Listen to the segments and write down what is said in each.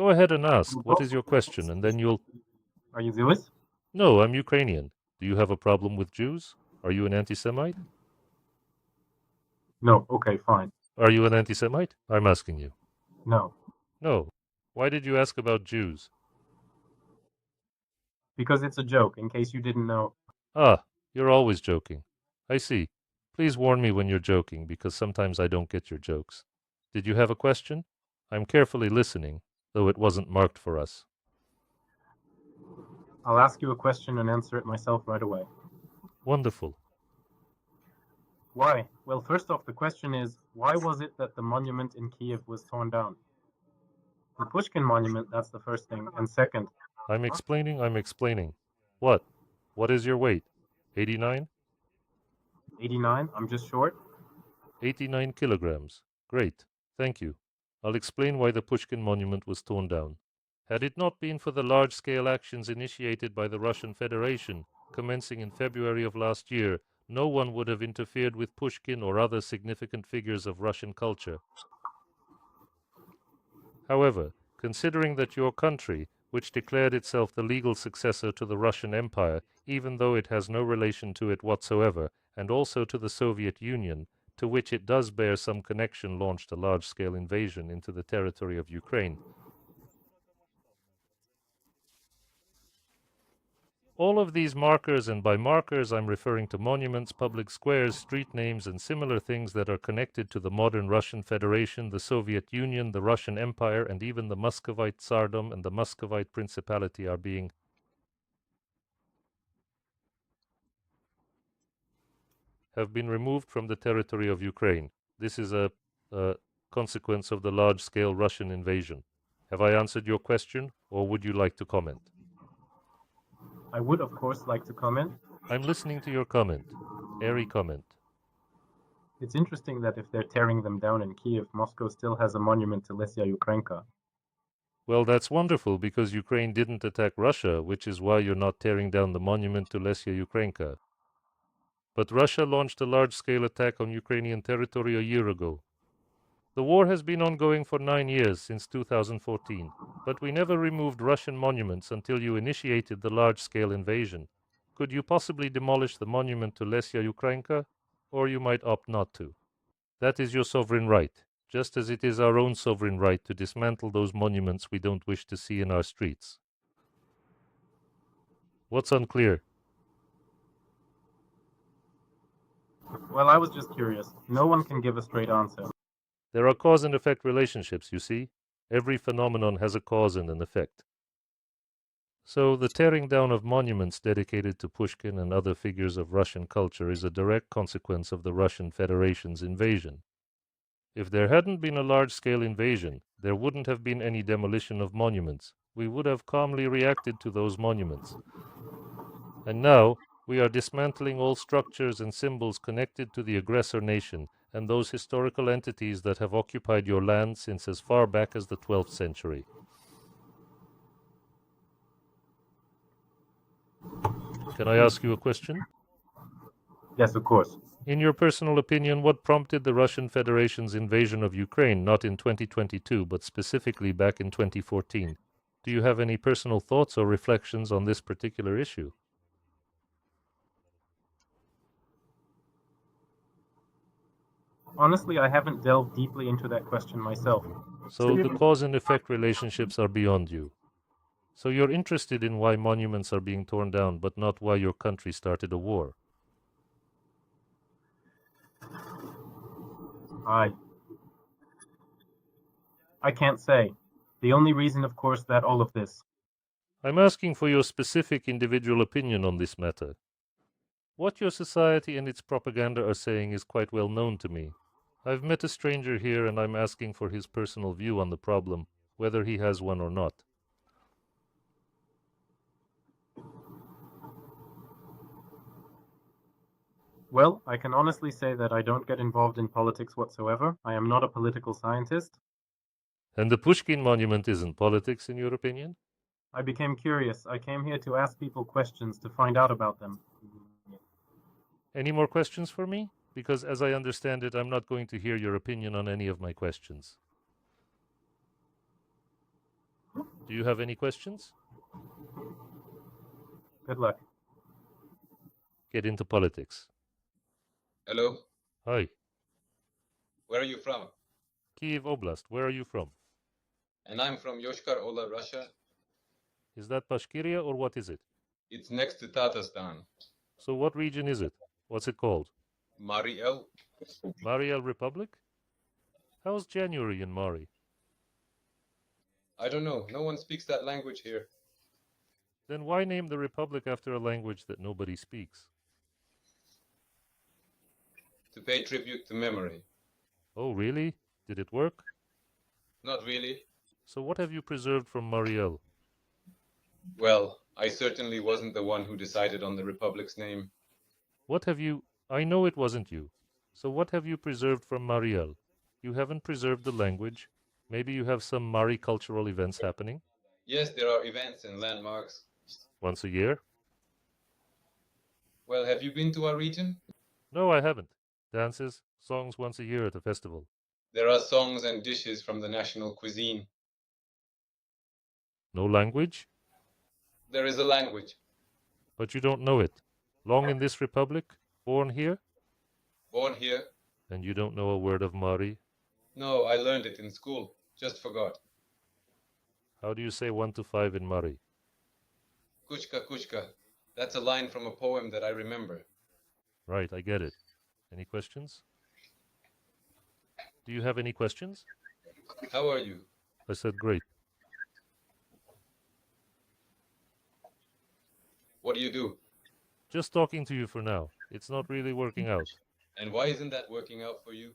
Go ahead and ask. What is your question? And then you'll... Are you Jewish? No, I'm Ukrainian. Do you have a problem with Jews? Are you an anti-Semite? No. Okay, fine. Are you an anti-Semite? I'm asking you. No. No. Why did you ask about Jews? Because it's a joke, in case you didn't know. Ah, you're always joking. I see. Please warn me when you're joking, because sometimes I don't get your jokes. Did you have a question? I'm carefully listening, though it wasn't marked for us. I'll ask you a question and answer it myself right away. Wonderful. Why? Well, first off, the question is, why was it that the monument in Kiev was torn down? The Pushkin monument, that's the first thing. And second, I'm explaining. What? What is your weight? 89? 89, I'm just short. 89 kilograms. Great. Thank you. I'll explain why the Pushkin monument was torn down. Had it not been for the large-scale actions initiated by the Russian Federation, commencing in February of last year, no one would have interfered with Pushkin or other significant figures of Russian culture. However, considering that your country, which declared itself the legal successor to the Russian Empire, even though it has no relation to it whatsoever, and also to the Soviet Union, to which it does bear some connection, launched a large-scale invasion into the territory of Ukraine. All of these markers, and by markers I'm referring to monuments, public squares, street names, and similar things that are connected to the modern Russian Federation, the Soviet Union, the Russian Empire, and even the Muscovite Tsardom and the Muscovite Principality have been removed from the territory of Ukraine. This is a consequence of the large-scale Russian invasion. Have I answered your question, or would you like to comment? I would, of course, like to comment. I'm listening to your comment. Airy comment. It's interesting that if they're tearing them down in Kiev, Moscow still has a monument to Lesya Ukrainka. Well, that's wonderful, because Ukraine didn't attack Russia, which is why you're not tearing down the monument to Lesya Ukrainka. But Russia launched a large-scale attack on Ukrainian territory a year ago. The war has been ongoing for 9 years, since 2014, but we never removed Russian monuments until you initiated the large-scale invasion. Could you possibly demolish the monument to Lesya Ukrainka, or you might opt not to? That is your sovereign right, just as it is our own sovereign right to dismantle those monuments we don't wish to see in our streets. What's unclear? Well, I was just curious. No one can give a straight answer. There are cause and effect relationships, you see. Every phenomenon has a cause and an effect. So the tearing down of monuments dedicated to Pushkin and other figures of Russian culture is a direct consequence of the Russian Federation's invasion. If there hadn't been a large-scale invasion, there wouldn't have been any demolition of monuments. We would have calmly reacted to those monuments. And now, we are dismantling all structures and symbols connected to the aggressor nation and those historical entities that have occupied your land since as far back as the 12th century. Can I ask you a question? Yes, of course. In your personal opinion, what prompted the Russian Federation's invasion of Ukraine, not in 2022, but specifically back in 2014? Do you have any personal thoughts or reflections on this particular issue? Honestly, I haven't delved deeply into that question myself. So the cause and effect relationships are beyond you. So you're interested in why monuments are being torn down, but not why your country started a war. I can't say. The only reason, of course, that all of this. I'm asking for your specific individual opinion on this matter. What your society and its propaganda are saying is quite well known to me. I've met a stranger here and I'm asking for his personal view on the problem, whether he has one or not. Well, I can honestly say that I don't get involved in politics whatsoever. I am not a political scientist. And the Pushkin monument isn't politics, in your opinion? I became curious. I came here to ask people questions to find out about them. Any more questions for me? Because as I understand it, I'm not going to hear your opinion on any of my questions. Do you have any questions? Good luck. Get into politics. Hello, Hi. where are you from? Kiev Oblast, where are you from? And I'm from Yoshkar Ola, Russia. Is that Bashkiria or what is it? It's next to Tatarstan. So what region is it? What's it called? Mariel? Mariel Republic? How's January in Mari? I don't know. No one speaks that language here. Then why name the republic after a language that nobody speaks? To pay tribute to memory. Oh, really? Did it work? Not really. So what have you preserved from Mariel? Well, I certainly wasn't the one who decided on the republic's name. What have you... I know it wasn't you. So what have you preserved from Mariel? You haven't preserved the language. Maybe you have some Mari cultural events happening? Yes, there are events and landmarks. Once a year? Well, have you been to our region? No, I haven't. Dances, songs once a year at a festival. There are songs and dishes from the national cuisine. No language? There is a language. But you don't know it. Long in this republic? Born here? Born here. And you don't know a word of Mari? No, I learned it in school. Just forgot. How do you say 1 to 5 in Mari? Kuchka, kuchka. That's a line from a poem that I remember. Right, I get it. Any questions? Do you have any questions? How are you? I said great. What do you do? Just talking to you for now. It's not really working out. And why isn't that working out for you?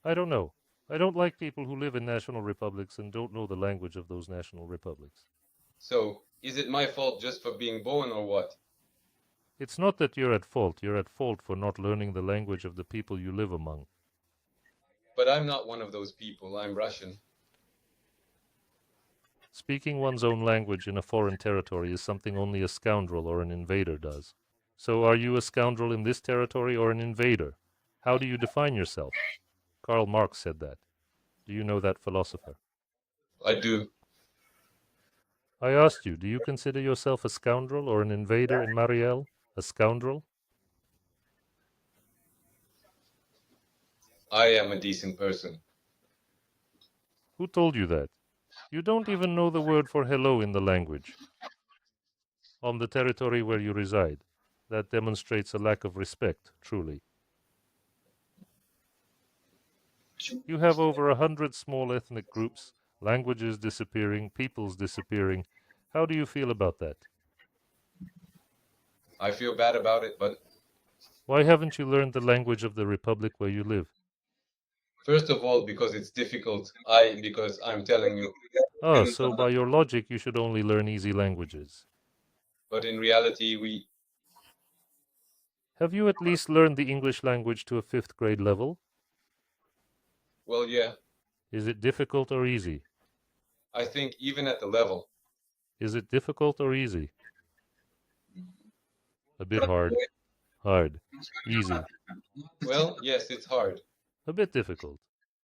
I don't know. I don't like people who live in national republics and don't know the language of those national republics. So, is it my fault just for being born or what? It's not that you're at fault. You're at fault for not learning the language of the people you live among. But I'm not one of those people. I'm Russian. Speaking one's own language in a foreign territory is something only a scoundrel or an invader does. So are you a scoundrel in this territory or an invader? How do you define yourself? Karl Marx said that. Do you know that philosopher? I do. I asked you, do you consider yourself a scoundrel or an invader in Mariel? A scoundrel? I am a decent person. Who told you that? You don't even know the word for hello in the language. On the territory where you reside. That demonstrates a lack of respect, truly. You have over 100 small ethnic groups, languages disappearing, peoples disappearing. How do you feel about that? I feel bad about it, but Why haven't you learned the language of the republic where you live? first of all, because it's difficult. Because I'm telling you. Ah, so by your logic, you should only learn easy languages. But in reality, Have you at least learned the English language to a 5th grade level? well, yeah. Is it difficult or easy? I think even at the level. Is it difficult or easy? A bit hard. Hard. Easy. Well, yes, it's hard. A bit difficult.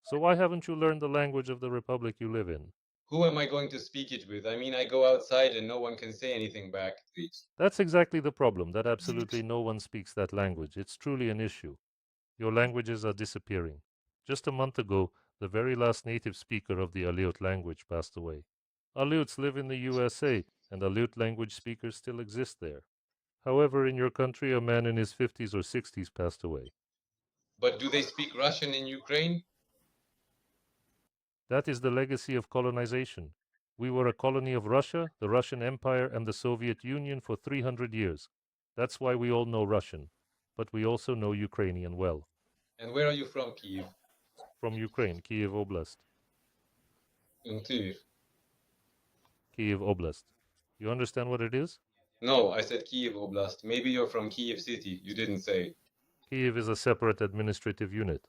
So why haven't you learned the language of the republic you live in? Who am I going to speak it with? I mean, I go outside and no one can say anything back. That's exactly the problem, that absolutely no one speaks that language. It's truly an issue. Your languages are disappearing. Just a month ago, the very last native speaker of the Aleut language passed away. Aleuts live in the USA, and Aleut language speakers still exist there. However, in your country, a man in his 50s or 60s passed away. But do they speak Russian in Ukraine? That is the legacy of colonization. We were a colony of Russia, the Russian Empire, and the Soviet Union for 300 years. That's why we all know Russian. But we also know Ukrainian well. And where are you from, Kiev? From Ukraine, Kiev Oblast. In Kiev. Kiev Oblast. You understand what it is? No, I said Kiev Oblast. Maybe you're from Kiev City. You didn't say. Kiev is a separate administrative unit.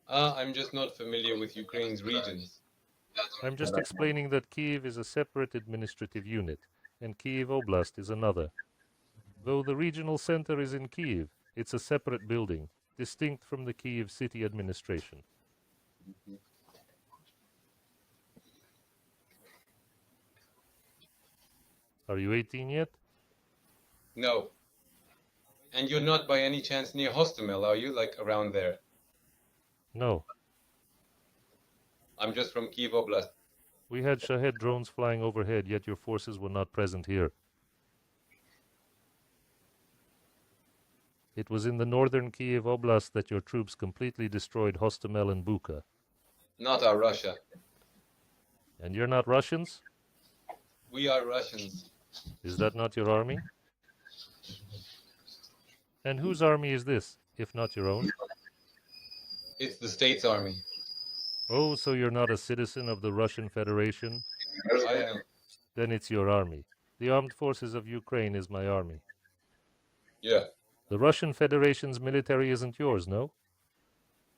I'm just not familiar with Ukraine's regions. I'm just explaining that Kiev is a separate administrative unit, and Kiev Oblast is another. Though the regional center is in Kiev, it's a separate building, distinct from the Kiev city administration. Are you 18 yet? No. And you're not by any chance near Hostomel, are you? Like around there? No. I'm just from Kiev Oblast. We had Shahed drones flying overhead, yet your forces were not present here. It was in the northern Kiev Oblast that your troops completely destroyed Hostomel and Bucha. Not our Russia. And you're not Russians? We are Russians. Is that not your army? And whose army is this, if not your own? It's the state's army. Oh, so you're not a citizen of the Russian Federation? I am. Then it's your army. The armed forces of Ukraine is my army. Yeah, The Russian Federation's military isn't yours, no?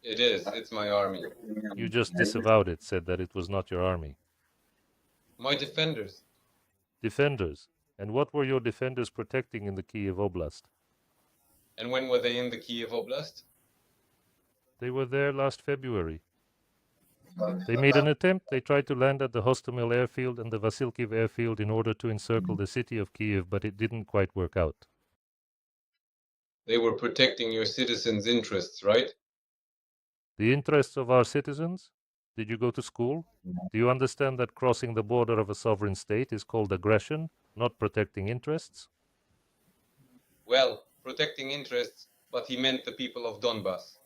it is. It's my army. You just disavowed it, said that it was not your army. My defenders. Defenders. And what were your defenders protecting in the Kiev Oblast? And when were they in the Kiev Oblast? They were there last February. They made an attempt. They tried to land at the Hostomel airfield and the Vasilkiv airfield in order to encircle the city of Kiev, but it didn't quite work out. They were protecting your citizens' interests, right? The interests of our citizens? Did you go to school? Do you understand that crossing the border of a sovereign state is called aggression, not protecting interests? Well, protecting interests, but he meant the people of Donbass.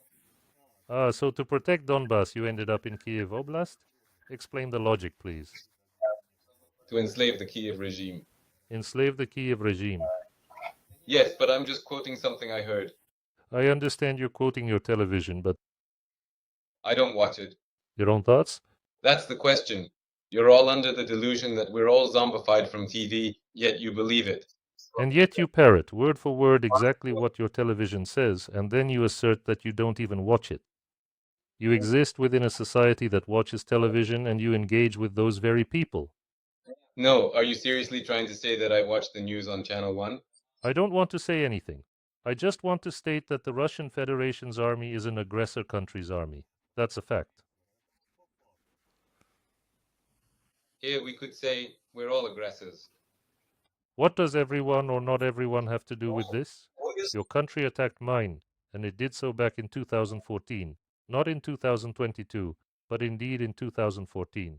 So to protect Donbass, you ended up in Kiev Oblast? Explain the logic, please. To enslave the Kiev regime. Enslave the Kiev regime. Yes, but I'm just quoting something I heard. I understand you're quoting your television, but I don't watch it. your own thoughts? That's the question. You're all under the delusion that we're all zombified from TV, yet you believe it. And yet you parrot, word for word, exactly what your television says, and then you assert that you don't even watch it. You exist within a society that watches television, and you engage with those very people. No, are you seriously trying to say that I watch the news on Channel 1? I don't want to say anything. I just want to state that the Russian Federation's army is an aggressor country's army. That's a fact. Here we could say we're all aggressors. What does everyone or not everyone have to do with this? Your country attacked mine, and it did so back in 2014. Not in 2022, but indeed in 2014.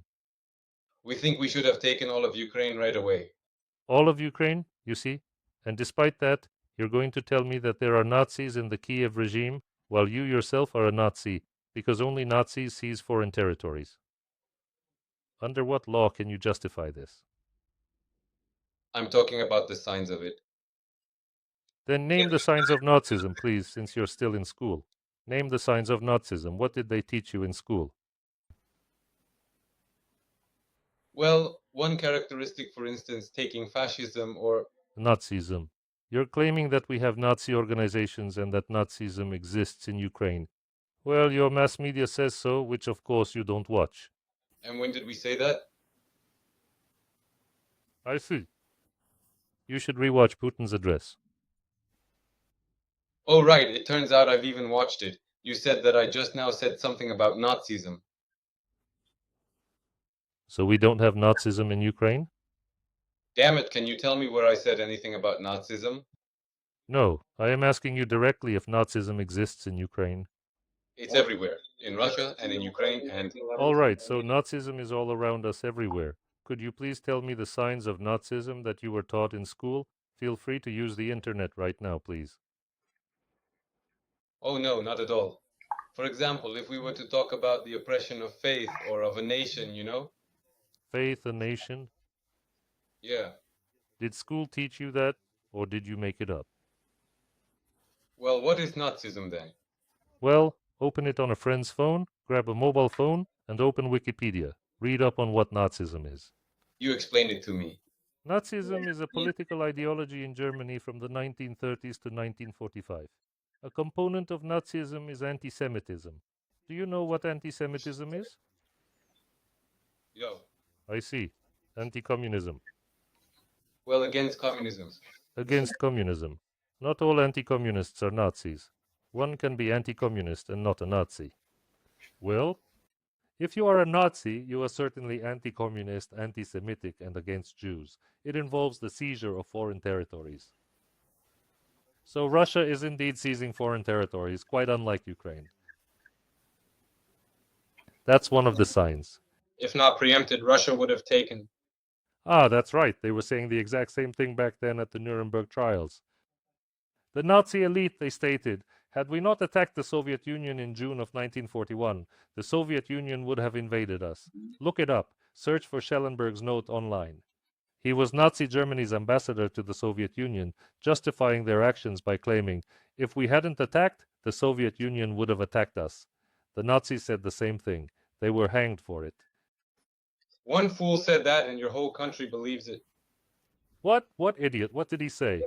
We think we should have taken all of Ukraine right away. All of Ukraine, you see? And despite that, you're going to tell me that there are Nazis in the Kiev regime, while you yourself are a Nazi, because only Nazis seize foreign territories. Under what law can you justify this? I'm talking about the signs of it. Then name the signs of Nazism, please, since you're still in school. Name the signs of Nazism. What did they teach you in school? Well, one characteristic, for instance, taking fascism or... Nazism. You're claiming that we have Nazi organizations and that Nazism exists in Ukraine. Well, your mass media says so, which of course you don't watch. And when did we say that? I see. You should rewatch Putin's address. Oh, right, it turns out I've even watched it. You said that I just now said something about Nazism. So we don't have Nazism in Ukraine? Damn it, can you tell me where I said anything about Nazism? No, I am asking you directly if Nazism exists in Ukraine. It's everywhere, in Russia and in Ukraine and... All right, so Nazism is all around us everywhere. Could you please tell me the signs of Nazism that you were taught in school? Feel free to use the internet right now, please. Oh no, not at all. For example, if we were to talk about the oppression of faith or of a nation, you know? Faith, a nation? Yeah. Did school teach you that, or did you make it up? Well, what is Nazism then? Well, open it on a friend's phone, grab a mobile phone, and open Wikipedia. Read up on what Nazism is. You explained it to me. Nazism is a political ideology in Germany from the 1930s to 1945. A component of Nazism is anti-Semitism. Do you know what anti-Semitism is? Yo. I see. Anti-communism. Well, against communism. Against communism. Not all anti-communists are Nazis. One can be anti-communist and not a Nazi. Well, If you are a Nazi, you are certainly anti-communist, anti-Semitic, and against Jews. It involves the seizure of foreign territories. So Russia is indeed seizing foreign territories, quite unlike Ukraine. That's one of the signs. If not preempted, Russia would have taken. Ah, that's right. They were saying the exact same thing back then at the Nuremberg trials. The Nazi elite, they stated, had we not attacked the Soviet Union in June of 1941, the Soviet Union would have invaded us. Look it up. Search for Schellenberg's note online. He was Nazi Germany's ambassador to the Soviet Union, justifying their actions by claiming, if we hadn't attacked, the Soviet Union would have attacked us. The Nazis said the same thing. They were hanged for it. One fool said that and your whole country believes it. What? What idiot? What did he say?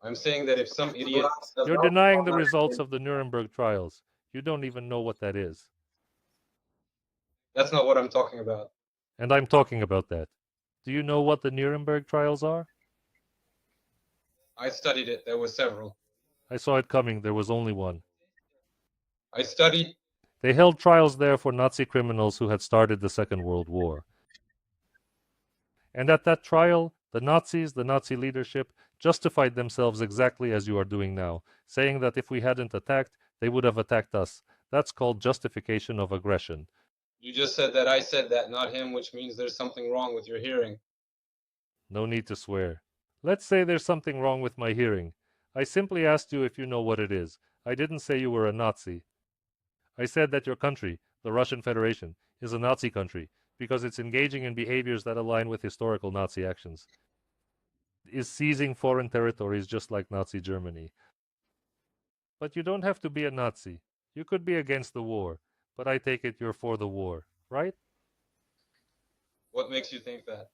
I'm saying that if some idiot... You're denying the results of the Nuremberg trials. You don't even know what that is. That's not what I'm talking about. And I'm talking about that. Do you know what the Nuremberg trials are? I studied it. There were several. I saw it coming. There was only one. I studied... They held trials there for Nazi criminals who had started the Second World War. And at that trial, the Nazis, the Nazi leadership, justified themselves exactly as you are doing now, saying that if we hadn't attacked, they would have attacked us. That's called justification of aggression. You just said that I said that, not him, which means there's something wrong with your hearing. No need to swear. Let's say there's something wrong with my hearing. I simply asked you if you know what it is. I didn't say you were a Nazi. I said that your country, the Russian Federation, is a Nazi country because it's engaging in behaviors that align with historical Nazi actions. It is seizing foreign territories just like Nazi Germany. But you don't have to be a Nazi. You could be against the war, but I take it you're for the war, right? What makes you think that?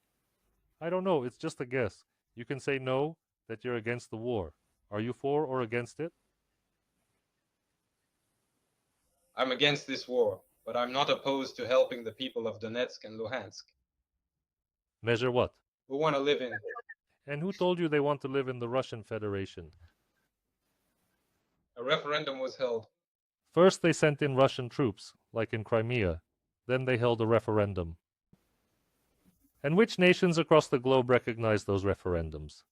I don't know, it's just a guess. You can say no, that you're against the war. Are you for or against it? I'm against this war, but I'm not opposed to helping the people of Donetsk and Luhansk, Measure what? who want to live in. And who told you they want to live in the Russian Federation? A referendum was held. First they sent in Russian troops, like in Crimea. Then they held a referendum. And which nations across the globe recognized those referendums?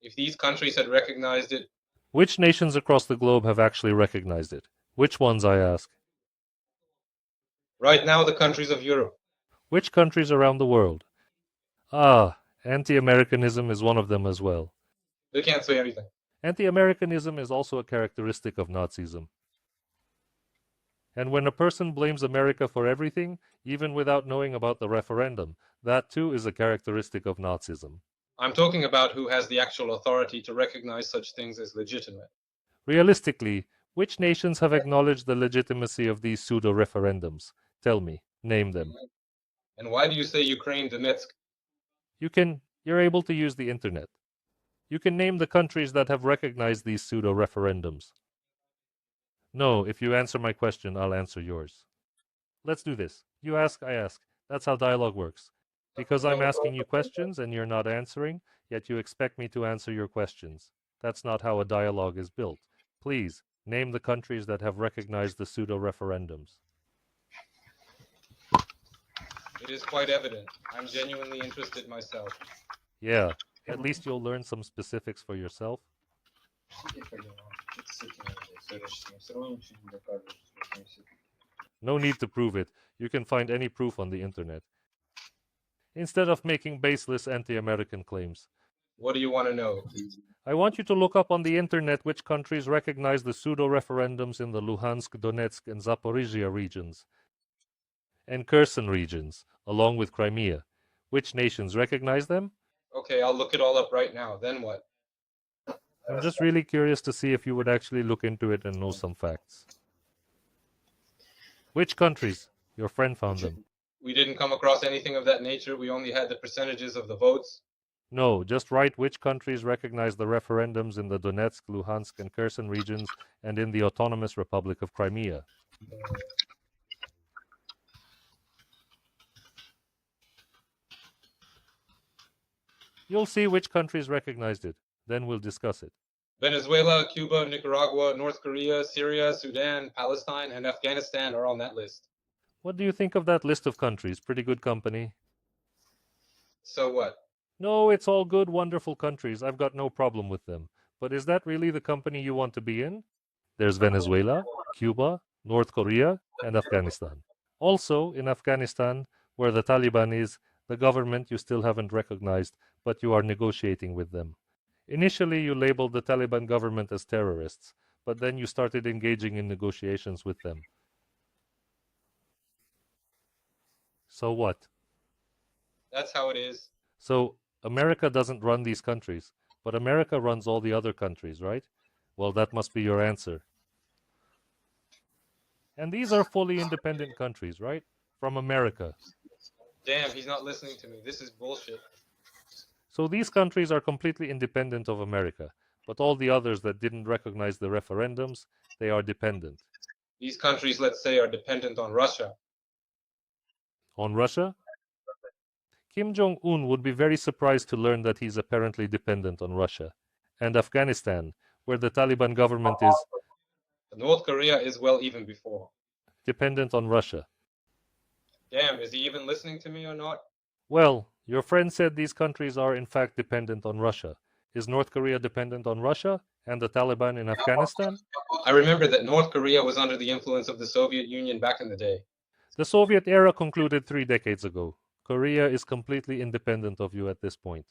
If these countries had recognized it, Which nations across the globe have actually recognized it? Which ones, I ask? right now the countries of Europe. Which countries around the world? Ah, anti-Americanism is one of them as well. They can't say anything. Anti-Americanism is also a characteristic of Nazism. And when a person blames America for everything, even without knowing about the referendum, that too is a characteristic of Nazism. I'm talking about who has the actual authority to recognize such things as legitimate. Realistically, which nations have acknowledged the legitimacy of these pseudo-referendums? Tell me, name them. And why do you say Ukraine, Donetsk? You're able to use the internet. You can name the countries that have recognized these pseudo-referendums. No, if you answer my question, I'll answer yours. Let's do this. You ask, I ask. That's how dialogue works. Because I'm asking you questions and you're not answering, yet you expect me to answer your questions. That's not how a dialogue is built. Please, name the countries that have recognized the pseudo-referendums. It is quite evident. I'm genuinely interested myself. Yeah, at least you'll learn some specifics for yourself. No need to prove it. You can find any proof on the internet. Instead of making baseless anti-American claims. What do you want to know? I want you to look up on the internet which countries recognize the pseudo-referendums in the Luhansk, Donetsk, and Zaporizhia regions, and Kherson regions, along with Crimea. Which nations recognize them? Okay, I'll look it all up right now. Then what? I'm just really curious to see if you would actually look into it and know some facts. Which countries? Your friend found them. We didn't come across anything of that nature. We only had the percentages of the votes. No, just write which countries recognize the referendums in the Donetsk, Luhansk, and Kherson regions and in the Autonomous Republic of Crimea. You'll see which countries recognized it. Then we'll discuss it. Venezuela, Cuba, Nicaragua, North Korea, Syria, Sudan, Palestine, and Afghanistan are on that list. What do you think of that list of countries? Pretty good company. So what? No, it's all good, wonderful countries. I've got no problem with them. But is that really the company you want to be in? There's Venezuela, Cuba, North Korea, and Afghanistan. Also, in Afghanistan, where the Taliban is, the government you still haven't recognized, but you are negotiating with them. Initially, you labeled the Taliban government as terrorists, but then you started engaging in negotiations with them. So what? That's how it is. So America doesn't run these countries, but America runs all the other countries, right? Well, that must be your answer. And these are fully independent countries, right? From America. Damn, he's not listening to me. This is bullshit. So these countries are completely independent of America, but all the others that didn't recognize the referendums, they are dependent. These countries, let's say, are dependent on Russia. On Russia? Kim Jong-un would be very surprised to learn that he's apparently dependent on Russia. And Afghanistan, where the Taliban government is North Korea is, well, even before. dependent on Russia. Damn, is he even listening to me or not? Well, your friend said these countries are in fact dependent on Russia. Is North Korea dependent on Russia and the Taliban in Afghanistan? I remember that North Korea was under the influence of the Soviet Union back in the day. The Soviet era concluded 3 decades ago. Korea is completely independent of you at this point.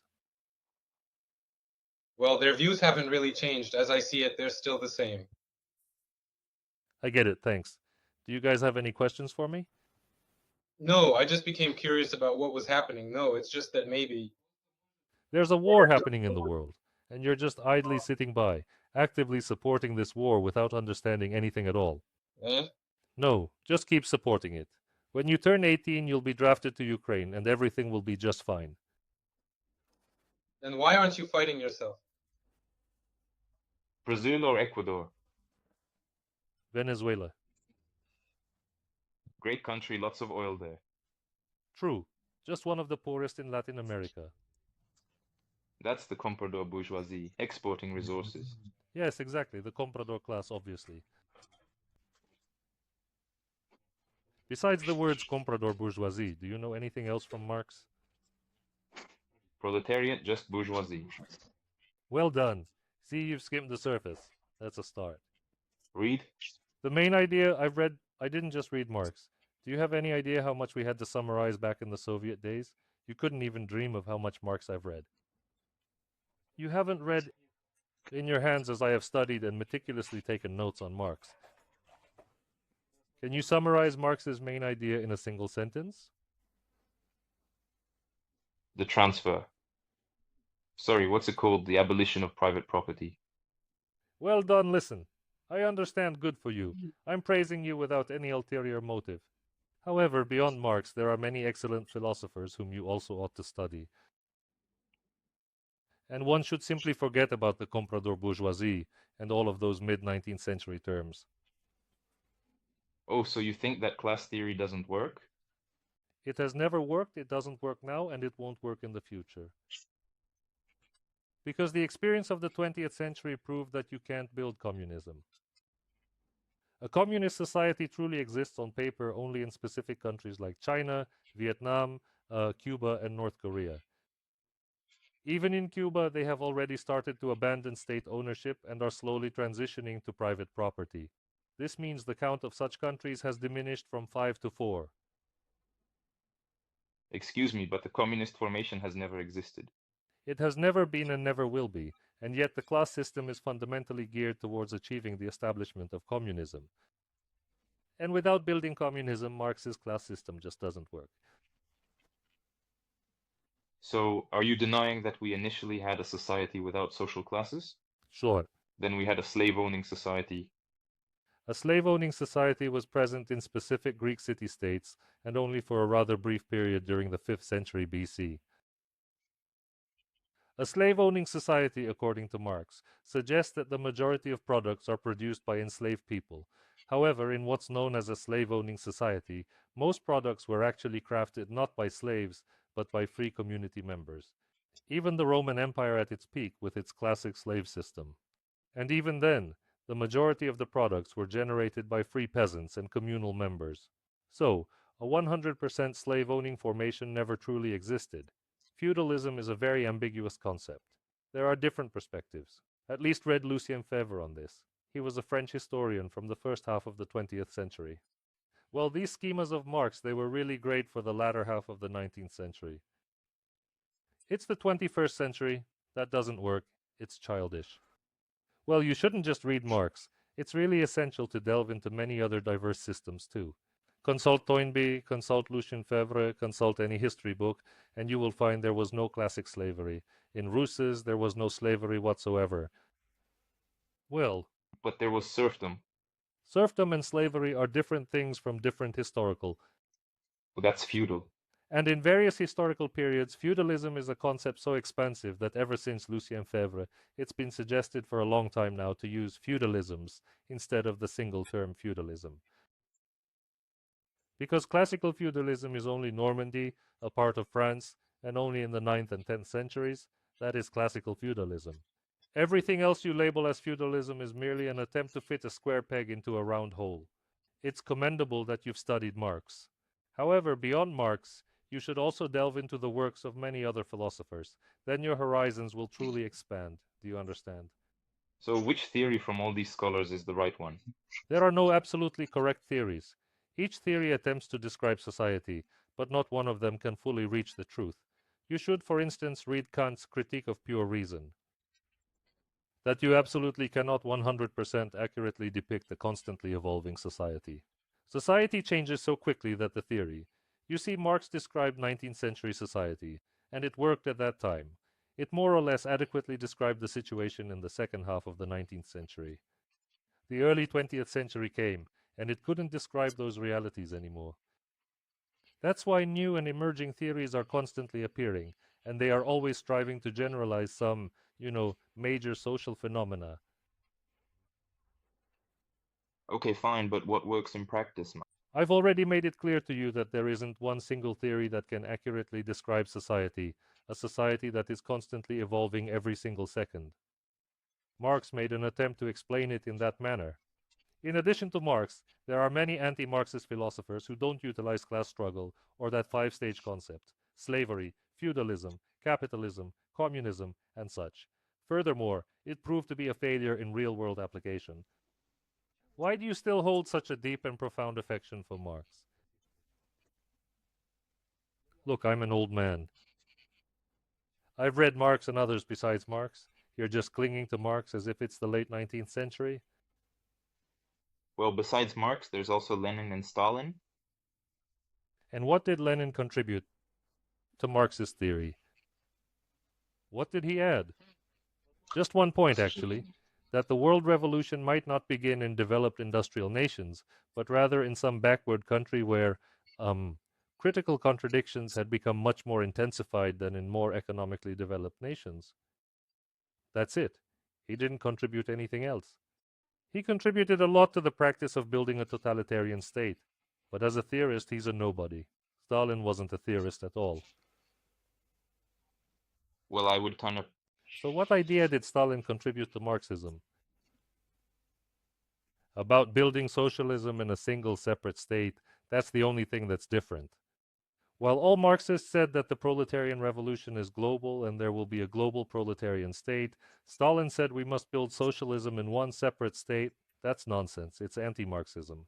Well, their views haven't really changed. As I see it, they're still the same. I get it, thanks. Do you guys have any questions for me? No, I just became curious about what was happening. No, it's just that maybe. There's a war happening in the world, and you're just idly sitting by, actively supporting this war without understanding anything at all. Eh? No, just keep supporting it. When you turn 18, you'll be drafted to Ukraine, and everything will be just fine. Then why aren't you fighting yourself? Brazil or Ecuador? Venezuela. Great country, lots of oil there. True, just one of the poorest in Latin America. That's the comprador bourgeoisie, exporting resources. Yes, exactly, the comprador class, obviously. Besides the words comprador bourgeoisie, do you know anything else from Marx? Proletariat, just bourgeoisie. Well done. See, you've skimmed the surface. That's a start. Read? The main idea I've read, I didn't just read Marx. Do you have any idea how much we had to summarize back in the Soviet days? You couldn't even dream of how much Marx I've read. You haven't read in your hands as I have studied and meticulously taken notes on Marx. Can you summarize Marx's main idea in a single sentence? The transfer. Sorry, what's it called? The abolition of private property. Well done, listen. I understand, good for you. I'm praising you without any ulterior motive. However, beyond Marx, there are many excellent philosophers whom you also ought to study. And one should simply forget about the comprador bourgeoisie and all of those mid-19th century terms. Oh, so you think that class theory doesn't work? It has never worked, it doesn't work now, and it won't work in the future. Because the experience of the 20th century proved that you can't build communism. A communist society truly exists on paper only in specific countries like China, Vietnam, Cuba, and North Korea. Even in Cuba, they have already started to abandon state ownership and are slowly transitioning to private property. This means the count of such countries has diminished from 5 to 4. Excuse me, but the communist formation has never existed. It has never been and never will be, and yet the class system is fundamentally geared towards achieving the establishment of communism. And without building communism, Marx's class system just doesn't work. So, are you denying that we initially had a society without social classes? Sure. Then we had a slave-owning society. A slave-owning society was present in specific Greek city-states and only for a rather brief period during the 5th century BC. A slave-owning society, according to Marx, suggests that the majority of products are produced by enslaved people. However, in what's known as a slave-owning society, most products were actually crafted not by slaves, but by free community members. Even the Roman Empire at its peak with its classic slave system. And even then, the majority of the products were generated by free peasants and communal members. So, a 100% slave-owning formation never truly existed. Feudalism is a very ambiguous concept. There are different perspectives. At least read Lucien Febvre on this. He was a French historian from the first half of the 20th century. Well, these schemas of Marx, they were really great for the latter half of the 19th century. It's the 21st century. That doesn't work. It's childish. Well, you shouldn't just read Marx. It's really essential to delve into many other diverse systems too. Consult Toynbee, consult Lucien Febvre, consult any history book, and you will find there was no classic slavery. In Rousseau's, there was no slavery whatsoever. Well, But there was serfdom. serfdom and slavery are different things from different historical. Well, that's feudal. And in various historical periods, feudalism is a concept so expansive that ever since Lucien Febvre, it's been suggested for a long time now to use feudalisms instead of the single term feudalism. Because classical feudalism is only Normandy, a part of France, and only in the 9th and 10th centuries, that is classical feudalism. Everything else you label as feudalism is merely an attempt to fit a square peg into a round hole. It's commendable that you've studied Marx. However, beyond Marx, you should also delve into the works of many other philosophers. Then your horizons will truly expand. Do you understand? So which theory from all these scholars is the right one? There are no absolutely correct theories. Each theory attempts to describe society, but not one of them can fully reach the truth. You should, for instance, read Kant's Critique of Pure Reason. That you absolutely cannot 100% accurately depict a constantly evolving society. Society changes so quickly that the theory. You see, Marx described 19th century society, and it worked at that time. It more or less adequately described the situation in the second half of the 19th century. The early 20th century came, and it couldn't describe those realities anymore. That's why new and emerging theories are constantly appearing, and they are always striving to generalize some, major social phenomena. Okay, fine, but what works in practice? I've already made it clear to you that there isn't one single theory that can accurately describe society, a society that is constantly evolving every single second. Marx made an attempt to explain it in that manner. In addition to Marx, there are many anti-Marxist philosophers who don't utilize class struggle or that five-stage concept, slavery, feudalism, capitalism, communism, and such. Furthermore, it proved to be a failure in real-world application. Why do you still hold such a deep and profound affection for Marx? Look, I'm an old man. I've read Marx and others besides Marx. You're just clinging to Marx as if it's the late 19th century? Well, besides Marx, there's also Lenin and Stalin. And what did Lenin contribute to Marx's theory? What did he add? Just one point, actually, that the world revolution might not begin in developed industrial nations, but rather in some backward country where critical contradictions had become much more intensified than in more economically developed nations. That's it. He didn't contribute anything else. He contributed a lot to the practice of building a totalitarian state, but as a theorist, he's a nobody. Stalin wasn't a theorist at all. Well, I would kind of... So what idea did Stalin contribute to Marxism? About building socialism in a single separate state, that's the only thing that's different. While all Marxists said that the proletarian revolution is global and there will be a global proletarian state, Stalin said we must build socialism in one separate state. That's nonsense. It's anti-Marxism.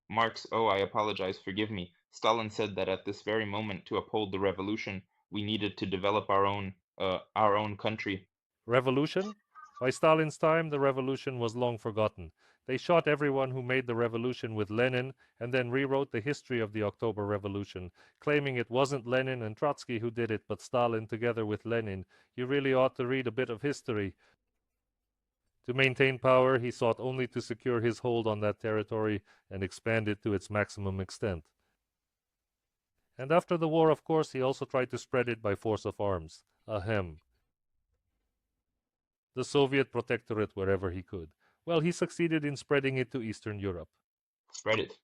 Marx, oh, I apologize, forgive me. Stalin said that at this very moment, to uphold the revolution, we needed to develop our own country. Revolution? By Stalin's time, the revolution was long forgotten. They shot everyone who made the revolution with Lenin and then rewrote the history of the October Revolution, claiming it wasn't Lenin and Trotsky who did it, but Stalin together with Lenin. You really ought to read a bit of history. To maintain power, he sought only to secure his hold on that territory and expand it to its maximum extent. And after the war, of course, he also tried to spread it by force of arms. Ahem. The Soviet protectorate wherever he could. Well, he succeeded in spreading it to Eastern Europe. Spread it.